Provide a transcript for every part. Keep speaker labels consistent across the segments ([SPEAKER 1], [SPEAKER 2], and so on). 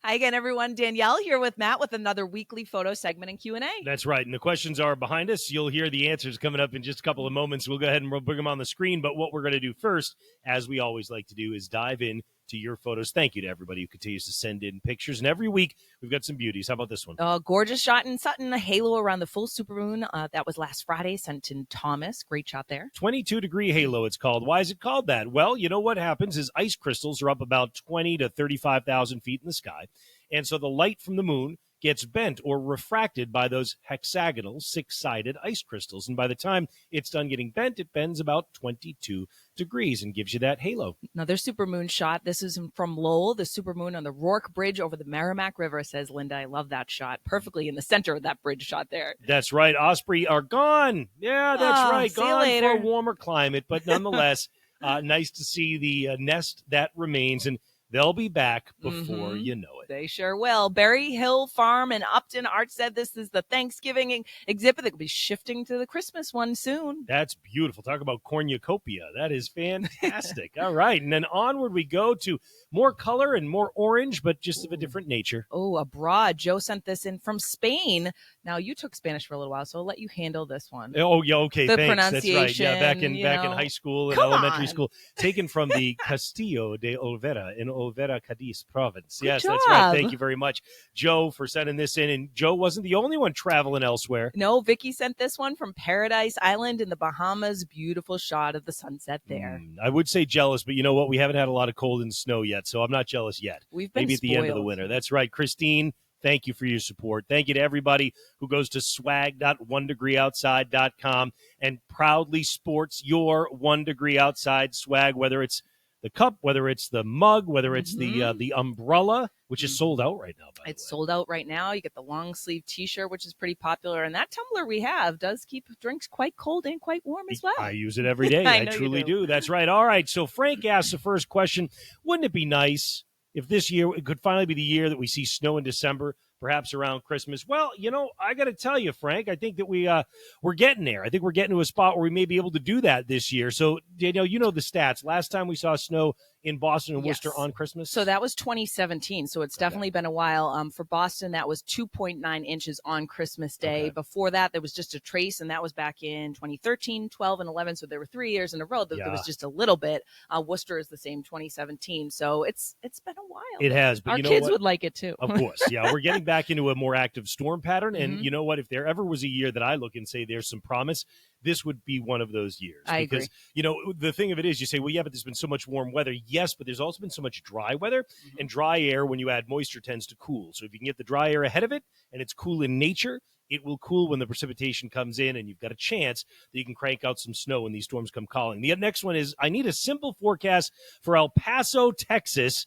[SPEAKER 1] Hi again, everyone. Danielle here with Matt with another weekly photo segment and Q&A.
[SPEAKER 2] That's right. And the questions are behind us. You'll hear the answers coming up in just a couple of moments. We'll go ahead and we'll bring them on the screen. But what we're going to do first, as we always like to do, is dive in to your photos. Thank you to everybody who continues to send in pictures. And every week, we've got some beauties. How about this one?
[SPEAKER 1] Gorgeous shot in Sutton, a halo around the full supermoon. That was last Friday, sent in Thomas. Great shot there.
[SPEAKER 2] 22-degree halo, it's called. Why is it called that? Well, you know what happens is ice crystals are up about 20 to 35,000 feet in the sky. And so the light from the moon gets bent or refracted by those hexagonal six-sided ice crystals. And by the time it's done getting bent, it bends about 22 degrees and gives you that halo.
[SPEAKER 1] Another supermoon shot. This is from Lowell, the supermoon on the Rourke Bridge over the Merrimack River, says Linda. I love that shot. Perfectly in the center of that bridge shot there.
[SPEAKER 2] That's right. Osprey are gone. Yeah, that's right. Gone
[SPEAKER 1] later.
[SPEAKER 2] For a warmer climate, but nonetheless, nice to see the nest that remains. And they'll be back before you know it.
[SPEAKER 1] They sure will. Berry Hill Farm in Upton. Art said this is the Thanksgiving exhibit that will be shifting to the Christmas one soon.
[SPEAKER 2] That's beautiful. Talk about cornucopia. That is fantastic. All right. And then onward we go to more color and more orange, but just of a different nature.
[SPEAKER 1] Oh, abroad. Joe sent this in from Spain. Now, you took Spanish for a little while, so I'll let you handle this one.
[SPEAKER 2] Oh, yeah. Okay.
[SPEAKER 1] The
[SPEAKER 2] Thanks. That's right. Yeah. Back in
[SPEAKER 1] pronunciation,
[SPEAKER 2] high school and
[SPEAKER 1] Come
[SPEAKER 2] elementary
[SPEAKER 1] on.
[SPEAKER 2] school. Taken from the Castillo de Olvera in Olvera, Cadiz province.
[SPEAKER 1] Good
[SPEAKER 2] Yes,
[SPEAKER 1] job.
[SPEAKER 2] that's right. Thank you very much, Joe, for sending this in. And Joe wasn't the only one traveling elsewhere.
[SPEAKER 1] No, Vicky sent this one from Paradise Island in the Bahamas. Beautiful shot of the sunset there.
[SPEAKER 2] I would say jealous, but you know what? We haven't had a lot of cold and snow yet, so I'm not jealous yet.
[SPEAKER 1] We've been
[SPEAKER 2] Maybe at the end of the
[SPEAKER 1] spoiled.
[SPEAKER 2] winter. That's right. Christine, thank you for your support. Thank you to everybody who goes to swag.onedegreeoutside.com and proudly sports your 1 degree outside swag, whether it's the cup, whether it's the mug, whether it's the umbrella, which is sold out right now, by the way.
[SPEAKER 1] It's sold out right now. You get the long sleeve T-shirt, which is pretty popular. And that tumbler we have does keep drinks quite cold and quite warm as well.
[SPEAKER 2] I use it every day.
[SPEAKER 1] I
[SPEAKER 2] I
[SPEAKER 1] know you
[SPEAKER 2] truly
[SPEAKER 1] do.
[SPEAKER 2] do. That's right. All right. So Frank asked the first question. Wouldn't it be nice if this year it could finally be the year that we see snow in December, perhaps around Christmas? Well, you know, I got to tell you, Frank, I think that we're getting there. I think we're getting to a spot where we may be able to do that this year. So, Danielle, you know the stats. Last time we saw snow in Boston and Worcester on Christmas?
[SPEAKER 1] So that was 2017. So it's definitely been a while. For Boston, that was 2.9 inches on Christmas Day.
[SPEAKER 2] Okay.
[SPEAKER 1] Before that, there was just a trace, and that was back in 2013, 12, and 11. So there were 3 years in a row that there was just a little bit. Worcester is the same, 2017. So it's been a while.
[SPEAKER 2] It has, but
[SPEAKER 1] Our
[SPEAKER 2] you know
[SPEAKER 1] kids
[SPEAKER 2] what?
[SPEAKER 1] would like it too.
[SPEAKER 2] Of course, yeah. We're getting back into a more active storm pattern. And you know what? If there ever was a year that I look and say there's some promise, this would be one of those years.
[SPEAKER 1] I
[SPEAKER 2] because,
[SPEAKER 1] agree.
[SPEAKER 2] you know, the thing of it is you say, well, yeah, but there's been so much warm weather. Yes, but there's also been so much dry weather. And dry air, when you add moisture, tends to cool. So if you can get the dry air ahead of it and it's cool in nature, it will cool when the precipitation comes in, and you've got a chance that you can crank out some snow when these storms come calling. The next one is, I need a simple forecast for El Paso, Texas.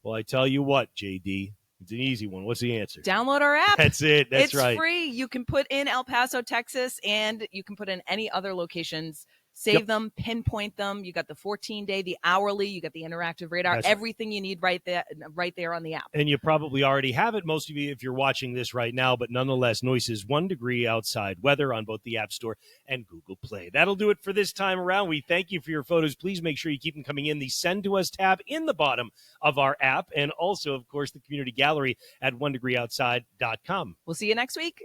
[SPEAKER 2] Well, I tell you what, JD, it's an easy one. What's the answer?
[SPEAKER 1] Download our app.
[SPEAKER 2] That's it. That's right.
[SPEAKER 1] It's free. You can put in El Paso, Texas, and you can put in any other locations. Save them, pinpoint them. You got the 14-day, the hourly, you got the interactive radar,
[SPEAKER 2] That's
[SPEAKER 1] everything you need right there on the app.
[SPEAKER 2] And you probably already have it, most of you, if you're watching this right now. But nonetheless, Noise's 1 degree outside weather on both the App Store and Google Play. That'll do it for this time around. We thank you for your photos. Please make sure you keep them coming in. The Send to Us tab in the bottom of our app. And also, of course, the community gallery at onedegreeoutside.com.
[SPEAKER 1] We'll see you next week.